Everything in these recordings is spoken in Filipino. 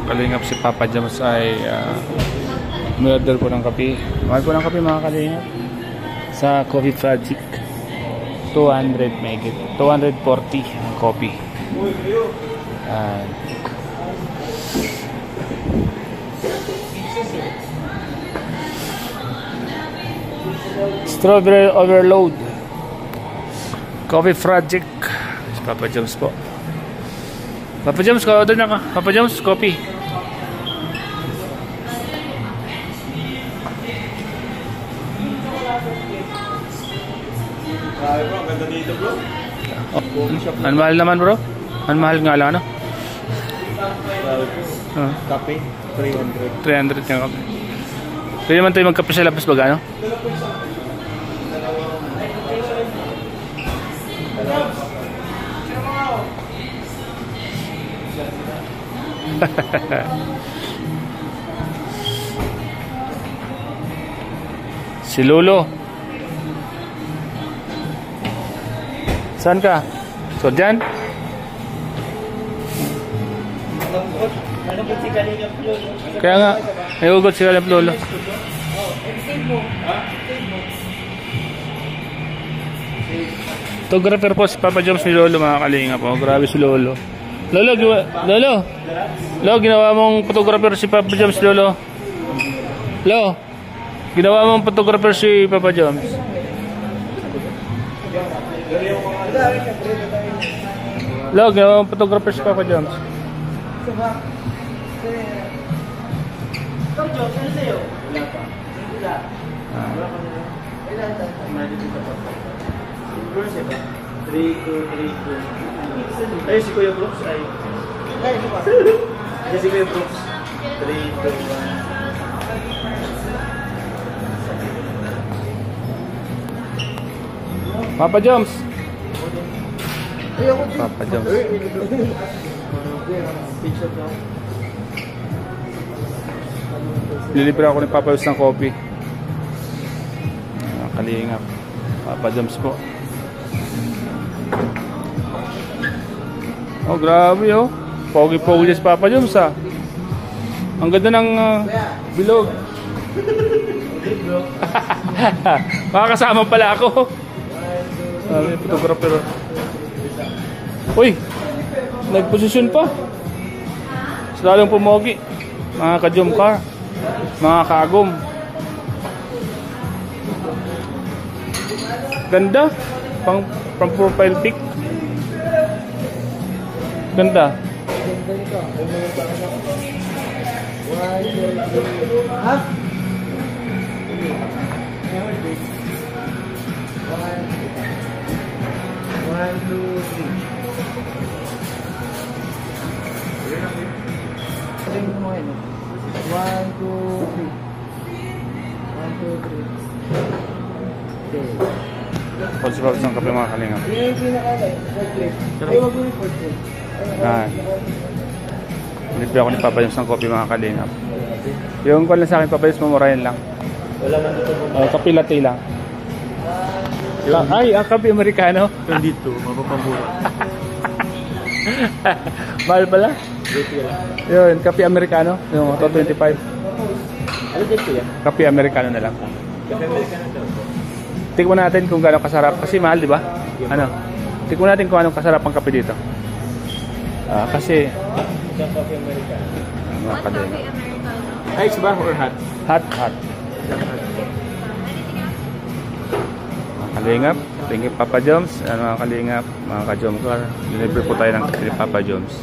Kalingap si Papa Joms ay umorder po ng kape. Mahal po ng kape mga kalingap. Sa Coffee Project 200 megit 240 ang coffee. Strawberry overload Coffee Project. Papa Joms po. Papa Joms, order na ka. Papa Joms, coffee. Bro, ganda dito bro. Ang mahal naman bro. Ang mahal nga lang ano. Kape, 300. 300 yung kape. Pwede naman tayo magkape sa labas baga ano. Si Lolo. Saan ka? So dyan? Kaya nga, may ugot si Kalingap Lolo. Photographer po si Papa Joms ni Lolo mga kalingap. Oh, grabe si Lolo. Lolo, ginawa mong photographer si Papa Joms, Lolo. Lolo, ginawa mong photographer si Papa Joms. Lolo, ginawa mong photographer si Papa Joms. Ay, si Kuya Brooks ay. Si Kuya Brooks. 3, 2, 1. Papa Joms. Papa Joms. Lilibre ako ni Papa Joms ng coffee. Kalingap. Papa Joms po. Oh, grabe oh. Pogi-pogi si Papa Joms ah. Ang ganda ng bilog. Makakasama pala ako. Sabi, photographer. Uy, nagposisyon pa. Lalong pumogi. Mga ka-jom car. Mga kagom. Ganda. Pang profile pic. Ganda. Ha? One, two, three. One, two, three. One, two, three. Pag-subscribe ng kape mga kalingap. Nilibre ako ni Papa Joms ng coffee mga kalingap. Yung kung lang sa akin Papa Joms, mamurahin lang. Wala man dito. Kape latte lang. Ay, ang kape Amerikano. Dito, mapapamura. Mahal pala. Yun, kape Amerikano. Yung 225. Ano dito yan? Kape Amerikano na lang. Kape Amerikano daw. Tikman natin kung gaano kasarap. Kasi mahal, di ba? Ano? Tikman natin kung anong kasarap ang kape dito. Kasi... Kape Amerikano. Mga kalingap. Ice ba or hot? Hot. Mga kalingap. Thank you Papa Joms. Mga kalingap. Mga ka-jom car. Deliver po tayo ng kape ni Papa Joms.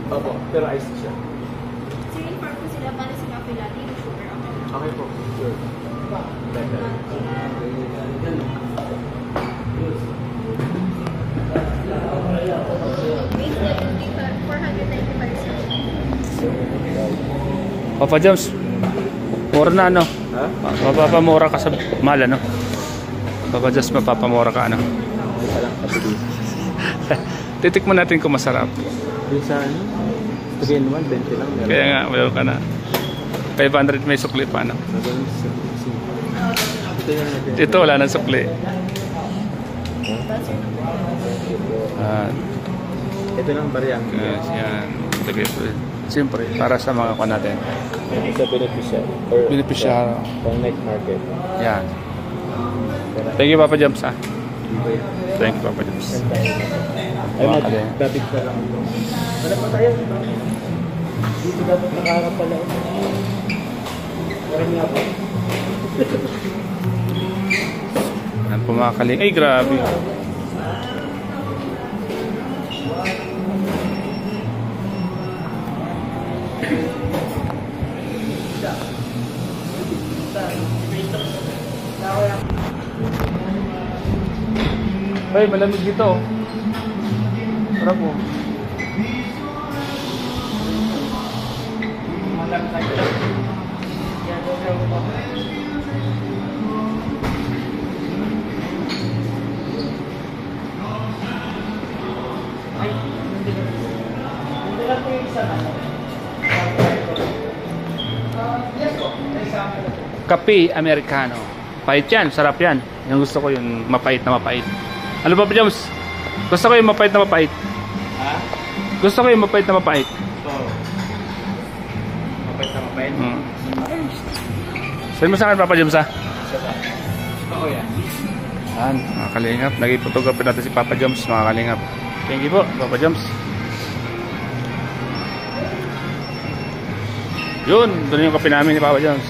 Opo, pero ice siya. Sige, parang sila para sa kape latte, sugar ako. Okay po. Sure. Papa Joms, mura na ano? Ha? Mapapamura ka sa mahal ano? Papa Joms, mapapamura ka ano? Titikman natin kung masarap. Yung sa ano? 3 and 1, 20 lang. Kaya nga, wala ka na. 500 may sukli pa ano? Ito wala nang sukli. Ito lang variant. Yes, yan. Siyempre, para sa mga kwa natin. Sa beneficiary. Beneficiary. Pang night market. Yan. Thank you, Papa Jumps, ha? Thank you, Papa Jumps. Ay, dapat pa lang. Ano pa tayo? Dito dapat nakaharap pala. Parang nga po. Yan po mga kaling. Ay, grabe. Ay, malamig dito. Sarap po. Kape Americano. Pahit yan, sarap yan. Yung gusto ko yung mapait na mapait. Ano ba, James? Gusto ko yung mapait na mapait. Ha? Gusto ko yung mapait na mapait. Ito. Mapait na mapait? Saan mo sa akin, Papa James, ha? Oo yan. Yan, mga kalingap. Naging photographer natin si Papa James, mga kalingap. Thank you po, Papa James. Yun, doon yung kape namin ni Papa James.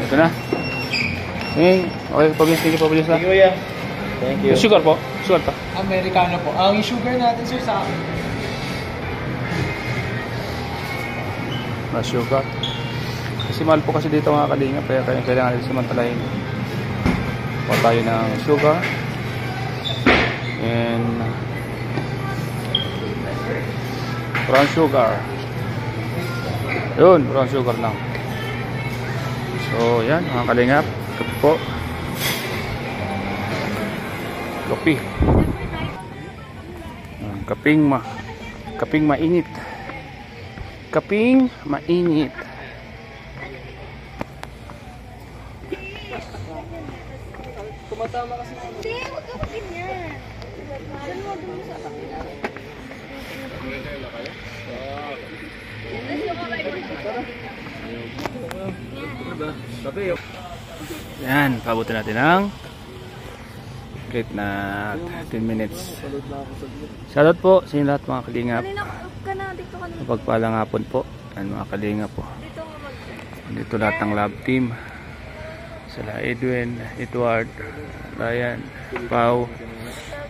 Ito na. Okay, Papa James, Papa James, ha? Thank you, Kuya. Thank you. Sugar po? Sugar pa? Americano po. Ang sugar natin sir sa akin. Na sugar. Kasi mahal po kasi dito mga kalingap, kaya kailangan natin samantalahin. Kuha tayo ng sugar. And brown sugar. Yun, brown sugar lang. So yan mga kalingap, kape po. Kape. Kaping mainit. Kaping mainit. Tumatama kasi. Hindi, huwag ka mag-ganyan. Saan mo dun sa kapila? Yan, pabutin natin ng kahit na 10 minutes. Shoutout po sa inyo lahat mga kalingap. Kanina ka na, dito ka na. Mapagpalang hapon po. Yan mga kalingap po. Dito ka mag... Dito lahat ng lab team. Sila Edwin, Edward, Ryan, Pau,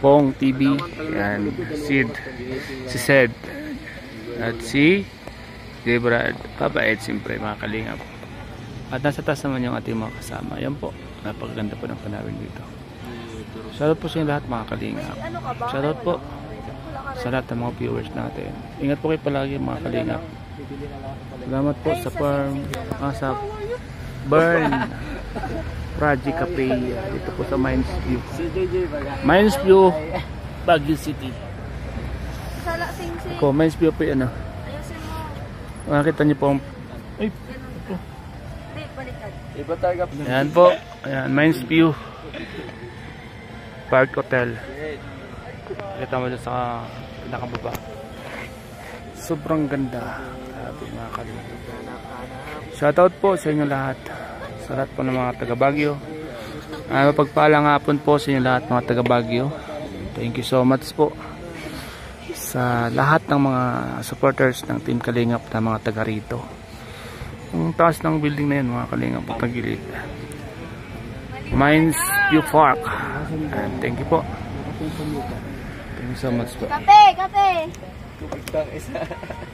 Pong TV, yan, Sid, si Sed, at si Debra, Papa Ed, siyempre mga kalingap. At nasa taas naman yung ating mga kasama. Yan po, napakaganda po ng panawin dito. Shoutout po sa inyo lahat mga kalingap. Ano ka ba? Shoutout po sa lahat ng mga viewers natin. Ingat po kayo palagi mga kalingap. Salamat po sa farm, sa Burn Project Cafe dito po sa Mines View. Mines View, Baguio City. Sala, sing-sing. Po, Mines View po yan. Ayusin mo. Makikita niyo po ang... Ay, Hindi, baliktad. Iba talaga. ayan po. Ayan, Mines View Park Hotel. Kita mo dyan sa pinakababa. Sobrang ganda. Grabe mga kalingap. Shoutout po sa inyo lahat. Sa lahat po ng mga taga Baguio. Mapagpalang hapon po sa inyo lahat mga taga Baguio. Thank you so much po sa lahat ng mga supporters ng Team Kalingap na mga taga rito. Ang taas ng building na yun mga kalingap po tagilid. Mines View Park. And thank you po. Thank you so much po. Kape, kape. 250 isa.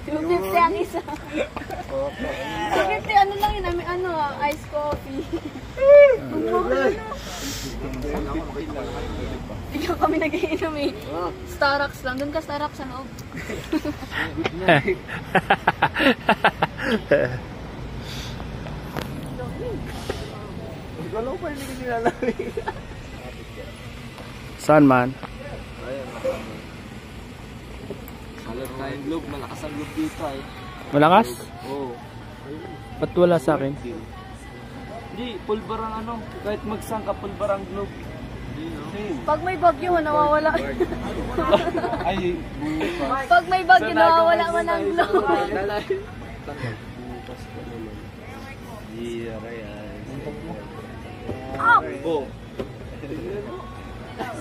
250 ang isa. 250 ano lang yun, ano, iced coffee. Ikaw kami nag-iinom eh. Starbucks lang. Doon ka Starbucks sa loob. Galaw pa, hindi ko nilalawin. Saan man? Halat tayong globe, malakas ang globe dito ay. Malakas? Oo. Ba't wala sa akin? Hindi, pulbar ang ano. Kahit magsangka, pulbar ang globe. Pag may bagyo, nawawala. Ay, Pag may bagyo, nawawala man ang glow. Bukas pa naman. Yara yan. Ah! Oh.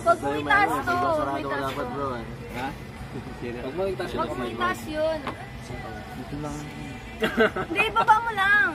Pag umitaas to, umitaas to. Ha? Pag magtaas Pag umitaas yun. Dito lang. Hindi, baba mo lang.